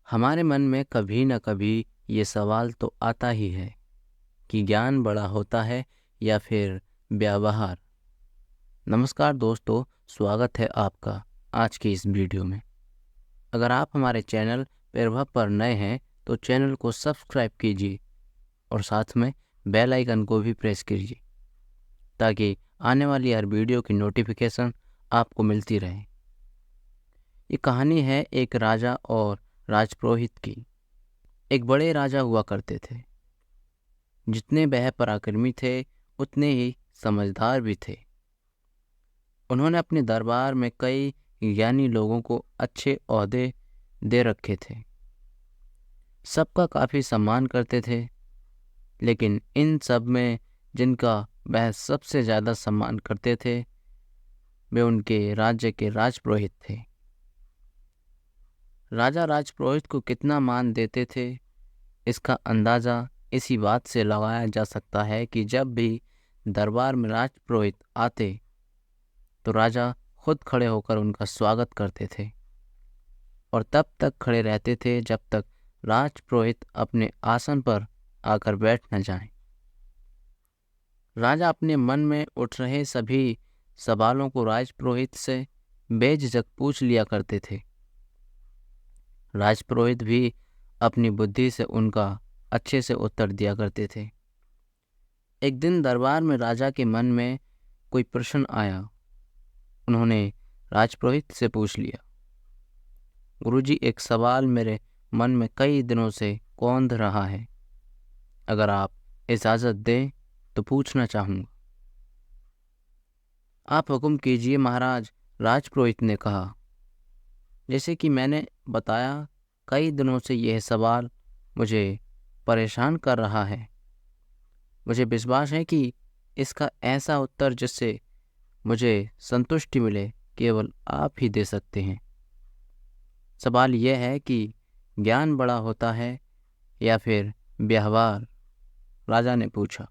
हमारे मन में कभी न कभी ये सवाल तो आता ही है कि ज्ञान बड़ा होता है या फिर व्यवहार। नमस्कार दोस्तों, स्वागत है आपका आज की इस वीडियो में। अगर आप हमारे चैनल प्रभव पर नए हैं तो चैनल को सब्सक्राइब कीजिए और साथ में बेल आइकन को भी प्रेस कीजिए ताकि आने वाली हर वीडियो की नोटिफिकेशन आपको मिलती रहे। ये कहानी है एक राजा और राजपुरोहित की। एक बड़े राजा हुआ करते थे। जितने वह पराक्रमी थे उतने ही समझदार भी थे। उन्होंने अपने दरबार में कई ज्ञानी लोगों को अच्छे ओहदे दे रखे थे। सबका काफ़ी सम्मान करते थे, लेकिन इन सब में जिनका वह सबसे ज़्यादा सम्मान करते थे वे उनके राज्य के राजपुरोहित थे। राजा राजपुरोहित को कितना मान देते थे इसका अंदाज़ा इसी बात से लगाया जा सकता है कि जब भी दरबार में राजपुरोहित आते तो राजा खुद खड़े होकर उनका स्वागत करते थे और तब तक खड़े रहते थे जब तक राजपुरोहित अपने आसन पर आकर बैठ न जाएं। राजा अपने मन में उठ रहे सभी सवालों को राजपुरोहित से बेझिझक पूछ लिया करते थे। राजपुरोहित भी अपनी बुद्धि से उनका अच्छे से उत्तर दिया करते थे। एक दिन दरबार में राजा के मन में कोई प्रश्न आया। उन्होंने राजपुरोहित से पूछ लिया, गुरुजी, एक सवाल मेरे मन में कई दिनों से कौंध रहा है। अगर आप इजाज़त दें तो पूछना चाहूँगा। आप हुक्म कीजिए महाराज, राजपुरोहित ने कहा। जैसे कि मैंने बताया, कई दिनों से यह सवाल मुझे परेशान कर रहा है। मुझे विश्वास है कि इसका ऐसा उत्तर जिससे मुझे संतुष्टि मिले केवल आप ही दे सकते हैं। सवाल यह है कि ज्ञान बड़ा होता है या फिर व्यवहार? राजा ने पूछा।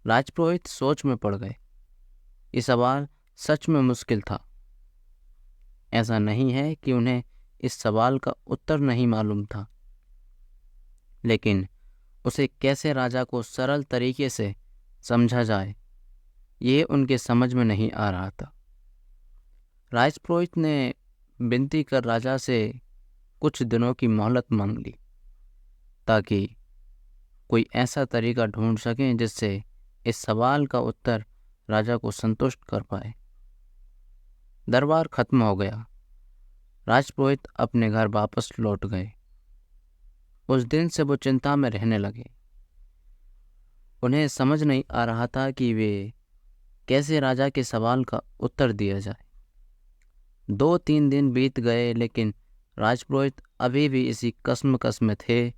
राजपुरोहित सोच में पड़ गए। ये सवाल सच में मुश्किल था। ऐसा नहीं है कि उन्हें इस सवाल का उत्तर नहीं मालूम था, लेकिन उसे कैसे राजा को सरल तरीके से समझा जाए ये उनके समझ में नहीं आ रहा था। राजपुरोहित ने विनती कर राजा से कुछ दिनों की मोहलत मांग ली ताकि कोई ऐसा तरीका ढूंढ सकें जिससे इस सवाल का उत्तर राजा को संतुष्ट कर पाए। दरबार खत्म हो गया। राजपुरोहित अपने घर वापस लौट गए। उस दिन से वो चिंता में रहने लगे। उन्हें समझ नहीं आ रहा था कि वे कैसे राजा के सवाल का उत्तर दिया जाए। 2-3 दिन बीत गए, लेकिन राजपुरोहित अभी भी इसी कसमकस में थे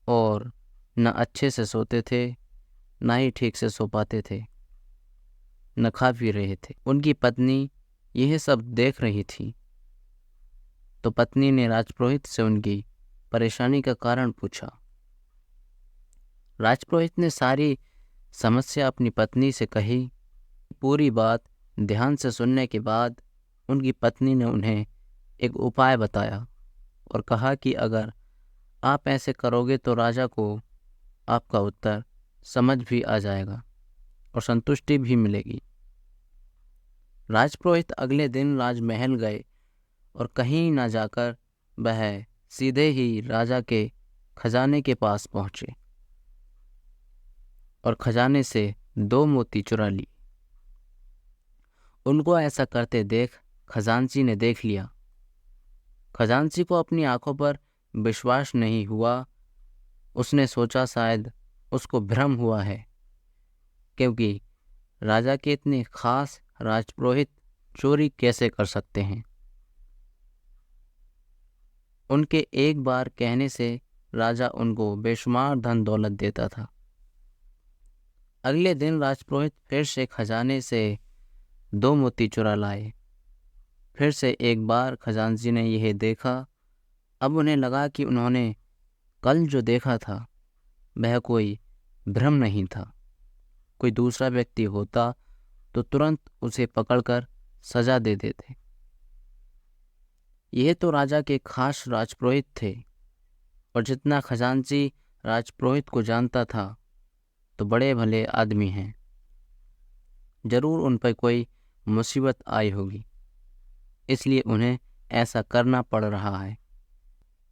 और न अच्छे से सोते थे, न ही ठीक से सो पाते थे, न खा पी रहे थे। उनकी पत्नी यह सब देख रही थी, तो पत्नी ने राजपुरोहित से उनकी परेशानी का कारण पूछा। राजपुरोहित ने सारी समस्या अपनी पत्नी से कही। पूरी बात ध्यान से सुनने के बाद उनकी पत्नी ने उन्हें एक उपाय बताया और कहा कि अगर आप ऐसे करोगे तो राजा को आपका उत्तर समझ भी आ जाएगा और संतुष्टि भी मिलेगी। राजपुरोहित अगले दिन राजमहल गए और कहीं न जाकर वह सीधे ही राजा के खजाने के पास पहुंचे और खजाने से 2 मोती चुरा ली। उनको ऐसा करते देख खजांची ने देख लिया। खजांची को अपनी आंखों पर विश्वास नहीं हुआ। उसने सोचा शायद उसको भ्रम हुआ है, क्योंकि राजा के इतने खास राजपुरोहित चोरी कैसे कर सकते हैं। उनके एक बार कहने से राजा उनको बेशुमार धन दौलत देता था। अगले दिन राजपुरोहित फिर से खजाने से 2 मोती चुरा लाए। फिर से एक बार खजांची ने यह देखा। अब उन्हें लगा कि उन्होंने कल जो देखा था वह कोई भ्रम नहीं था। कोई दूसरा व्यक्ति होता तो तुरंत उसे पकड़कर सजा दे देते। यह तो राजा के खास राजपुरोहित थे, और जितना खजांची राजपुरोहित को जानता था तो बड़े भले आदमी हैं। जरूर उन पर कोई मुसीबत आई होगी, इसलिए उन्हें ऐसा करना पड़ रहा है।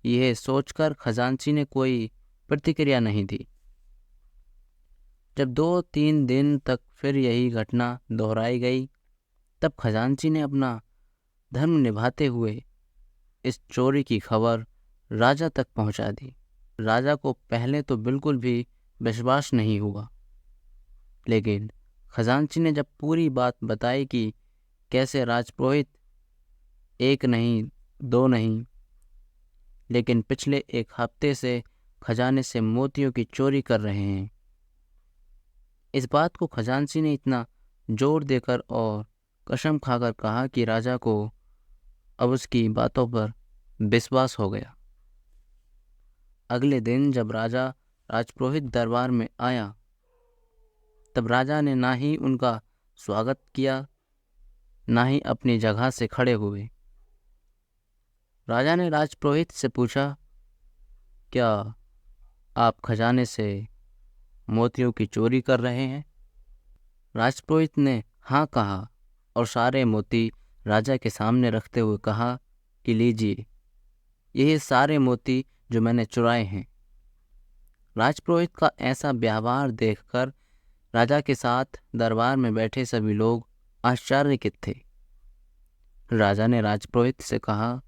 यह सोचकर खजांची ने कोई प्रतिक्रिया नहीं दी। जब 2-3 दिन तक फिर यही घटना दोहराई गई, तब खजांची ने अपना धर्म निभाते हुए इस चोरी की खबर राजा तक पहुंचा दी। राजा को पहले तो बिल्कुल भी विश्वास नहीं हुआ, लेकिन खजांची ने जब पूरी बात बताई कि कैसे राजपुरोहित एक नहीं, दो नहीं, लेकिन पिछले 1 हफ्ते से खजाने से मोतियों की चोरी कर रहे हैं, इस बात को खजांची ने इतना जोर देकर और कसम खाकर कहा कि राजा को अब उसकी बातों पर विश्वास हो गया। अगले दिन जब राजा राजपुरोहित दरबार में आया, तब राजा ने ना ही उनका स्वागत किया, ना ही अपनी जगह से खड़े हुए। राजा ने राजपुरोहित से पूछा, क्या आप खजाने से मोतियों की चोरी कर रहे हैं? राजपुरोहित ने हाँ कहा और सारे मोती राजा के सामने रखते हुए कहा कि लीजिए, यही सारे मोती जो मैंने चुराए हैं। राजपुरोहित का ऐसा व्यवहार देखकर राजा के साथ दरबार में बैठे सभी लोग आश्चर्यचकित थे। राजा ने राजपुरोहित से कहा,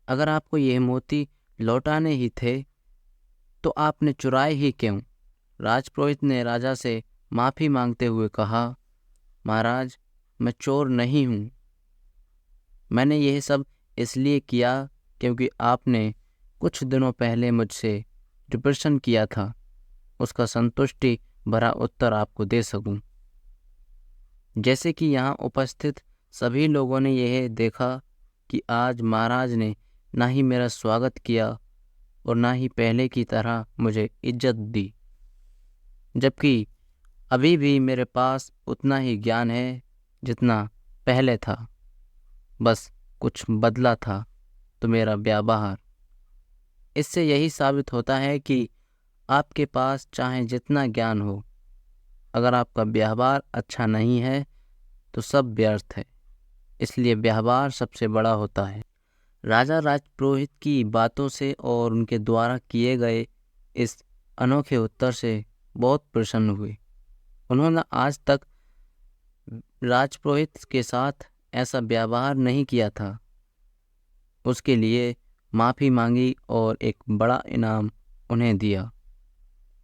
अगर आपको यह मोती लौटाने ही थे तो आपने चुराए ही क्यों? राजपुरोहित ने राजा से माफ़ी मांगते हुए कहा, महाराज, मैं चोर नहीं हूँ। मैंने यह सब इसलिए किया क्योंकि आपने कुछ दिनों पहले मुझसे जो प्रश्न किया था, उसका संतुष्टि भरा उत्तर आपको दे सकूं। जैसे कि यहाँ उपस्थित सभी लोगों ने यह देखा कि आज महाराज ने ना ही मेरा स्वागत किया और ना ही पहले की तरह मुझे इज्जत दी, जबकि अभी भी मेरे पास उतना ही ज्ञान है जितना पहले था, बस कुछ बदला था तो मेरा व्यवहार। इससे यही साबित होता है कि आपके पास चाहे जितना ज्ञान हो, अगर आपका व्यवहार अच्छा नहीं है तो सब व्यर्थ है। इसलिए व्यवहार सबसे बड़ा होता है। राजा राजपुरोहित की बातों से और उनके द्वारा किए गए इस अनोखे उत्तर से बहुत प्रसन्न हुए। उन्होंने आज तक राजपुरोहित के साथ ऐसा व्यवहार नहीं किया था। उसके लिए माफ़ी मांगी और एक बड़ा इनाम उन्हें दिया।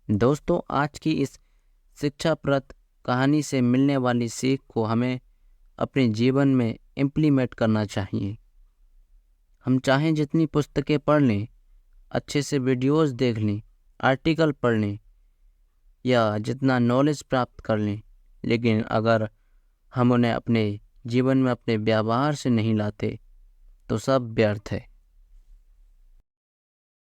दोस्तों, आज की इस शिक्षाप्रद कहानी से मिलने वाली सीख को हमें अपने जीवन में इम्प्लीमेंट करना चाहिए। हम चाहें जितनी पुस्तकें पढ़ लें, अच्छे से वीडियोस देख लें, आर्टिकल पढ़ लें या जितना नॉलेज प्राप्त कर लें, लेकिन अगर हम उन्हें अपने जीवन में अपने व्यवहार से नहीं लाते तो सब व्यर्थ है।